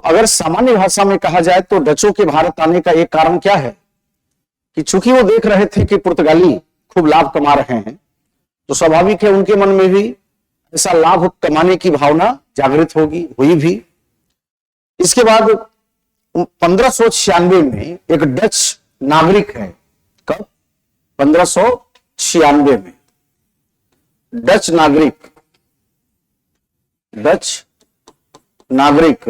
अगर सामान्य भाषा में कहा जाए तो डचों के भारत आने का एक कारण क्या है कि चूंकि वो देख रहे थे कि पुर्तगाली खूब लाभ कमा रहे हैं, तो स्वाभाविक है उनके मन में भी ऐसा लाभ कमाने की भावना जागृत होगी, हुई भी। इसके बाद 1596 में एक डच नागरिक है, कब? 1596 में डच नागरिक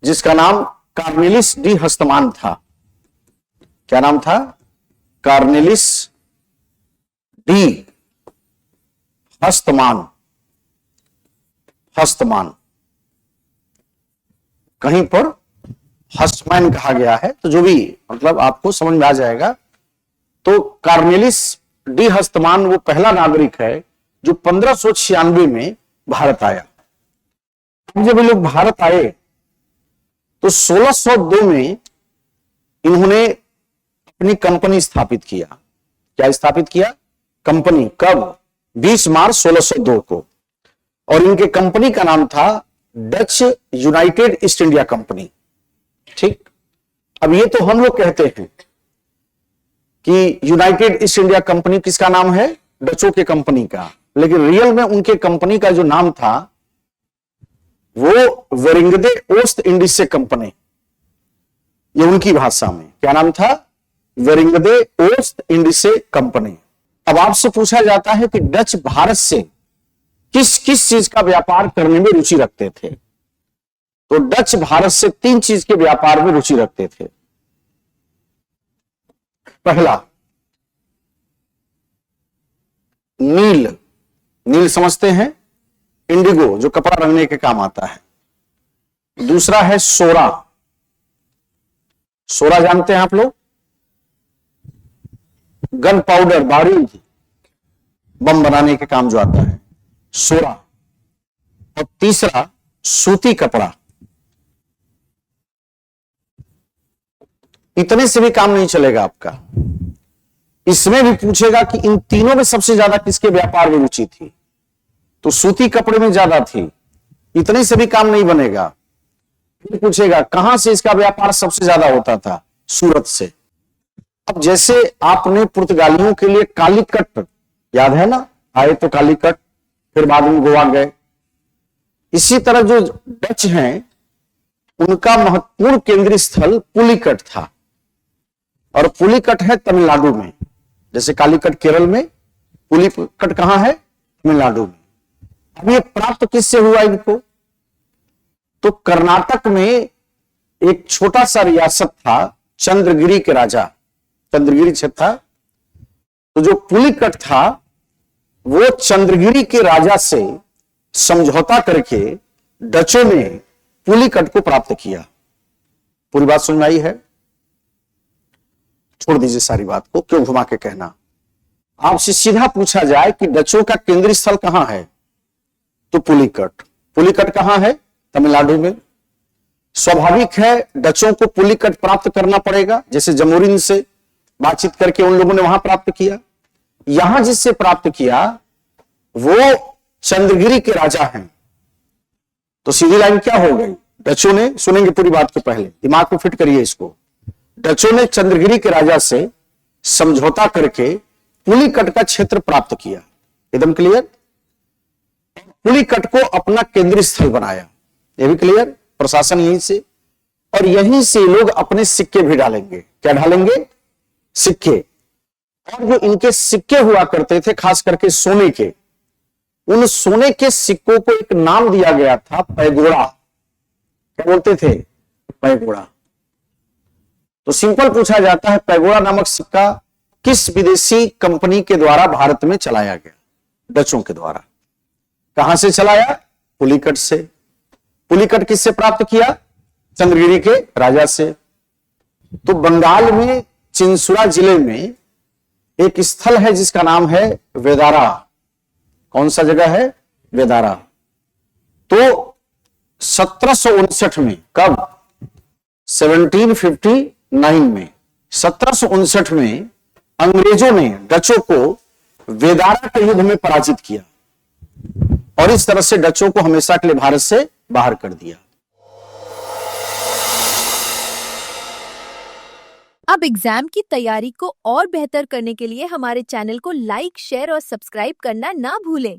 जिसका नाम कार्नेलिस डी हस्तमान था। क्या नाम था? कार्नेलिस डी हस्तमान। कहीं पर हस्टमैन कहा गया है, तो जो भी मतलब आपको समझ में आ जाएगा। तो कार्नेलिस डी हस्तमान वो पहला नागरिक है जो 1596 में भारत आया। जब ये लोग भारत आए तो 1602 में इन्होंने अपनी कंपनी स्थापित किया। क्या स्थापित किया? कंपनी। कब? 20 मार्च 1602 को। और इनके कंपनी का नाम था Dutch United east India company. ठीक। अब ये तो हम लोग कहते हैं कि यूनाइटेड ईस्ट इंडिया कंपनी किसका नाम है? डचों के कंपनी का। लेकिन रियल में उनके कंपनी का जो नाम था वो वेरिंगदे ओस्ट इंडीसे कंपनी। ये उनकी भाषा में क्या नाम था? वेरिंगदे ओस्ट इंडीसे कंपनी। अब आपसे पूछा जाता है कि डच भारत से किस किस चीज का व्यापार करने में रुचि रखते थे? तो डच भारत से 3 चीज के व्यापार में रुचि रखते थे। पहला, नील समझते हैं? इंडिगो, जो कपड़ा रंगने के काम आता है। दूसरा है सोरा जानते हैं आप लोग? गन पाउडर, बारूद, बम बनाने के काम जो आता है, सोरा। और तीसरा सूती कपड़ा। इतने से भी काम नहीं चलेगा आपका, इसमें भी पूछेगा कि इन तीनों में सबसे ज्यादा किसके व्यापार में रुचि थी? तो सूती कपड़े में ज्यादा थी। इतने से भी काम नहीं बनेगा, फिर पूछेगा कहां से इसका व्यापार सबसे ज्यादा होता था? सूरत से। अब जैसे आपने पुर्तगालियों के लिए कालीकट, याद है ना? आए तो कालीकट, फिर बाद में गोवा गए। इसी तरह जो डच हैं उनका महत्वपूर्ण केंद्रीय स्थल पुलिकट था, और पुलिकट है तमिलनाडु में। जैसे कालीकट केरल में, पुलिकट कहां है? तमिलनाडु में। अब ये प्राप्त किससे हुआ इनको? तो कर्नाटक में एक छोटा सा रियासत था, चंद्रगिरी के राजा, चंद्रगिरी क्षेत्र था। तो जो पुलिकट था वो चंद्रगिरी के राजा से समझौता करके डचों ने पुलिकट को प्राप्त किया। पूरी बात समझ में आई है? छोड़ दीजिए सारी बात को, क्यों घुमा के कहना। आपसे सीधा पूछा जाए कि डचों का केंद्रीय स्थल कहां है, तो पुलिकट कहां है? तमिलनाडु में। स्वाभाविक है डचों को पुलिकट प्राप्त करना पड़ेगा, जैसे जमोरिन से बातचीत करके उन लोगों ने वहां प्राप्त किया। यहां जिससे प्राप्त किया वो चंद्रगिरी के राजा हैं। तो सीधी लाइन क्या हो गई? डचों ने, सुनेंगे पूरी बात के पहले, दिमाग को फिट करिए इसको। डचों ने चंद्रगिरी के राजा से समझौता करके पुलिकट का क्षेत्र प्राप्त किया। एकदम क्लियर? पुलिकट को अपना केंद्रीय स्थल बनाया, यह भी क्लियर? प्रशासन यहीं से, और यहीं से लोग अपने सिक्के भी डालेंगे। क्या डालेंगे? सिक्के। और जो इनके सिक्के हुआ करते थे, खास करके सोने के, उन सोने के सिक्कों को एक नाम दिया गया था, पैगोड़ा। क्या बोलते थे? पैगोड़ा। तो सिंपल पूछा जाता है, पैगोड़ा नामक सिक्का किस विदेशी कंपनी के द्वारा भारत में चलाया गया? डचों के द्वारा। कहां से चलाया? पुलिकट से। पुलिकट किससे प्राप्त किया? चंद्रगिरी के राजा से। तो बंगाल में चिंसुरा जिले में एक स्थल है जिसका नाम है वेदारा। कौन सा जगह है? वेदारा। तो 1759 में, कब? 1759 में, 1759 में अंग्रेजों ने डचों को वेदारा के युद्ध में पराजित किया और इस तरह से डचों को हमेशा के लिए भारत से बाहर कर दिया। अब एग्जाम की तैयारी को और बेहतर करने के लिए हमारे चैनल को लाइक, शेयर और सब्सक्राइब करना ना भूलें।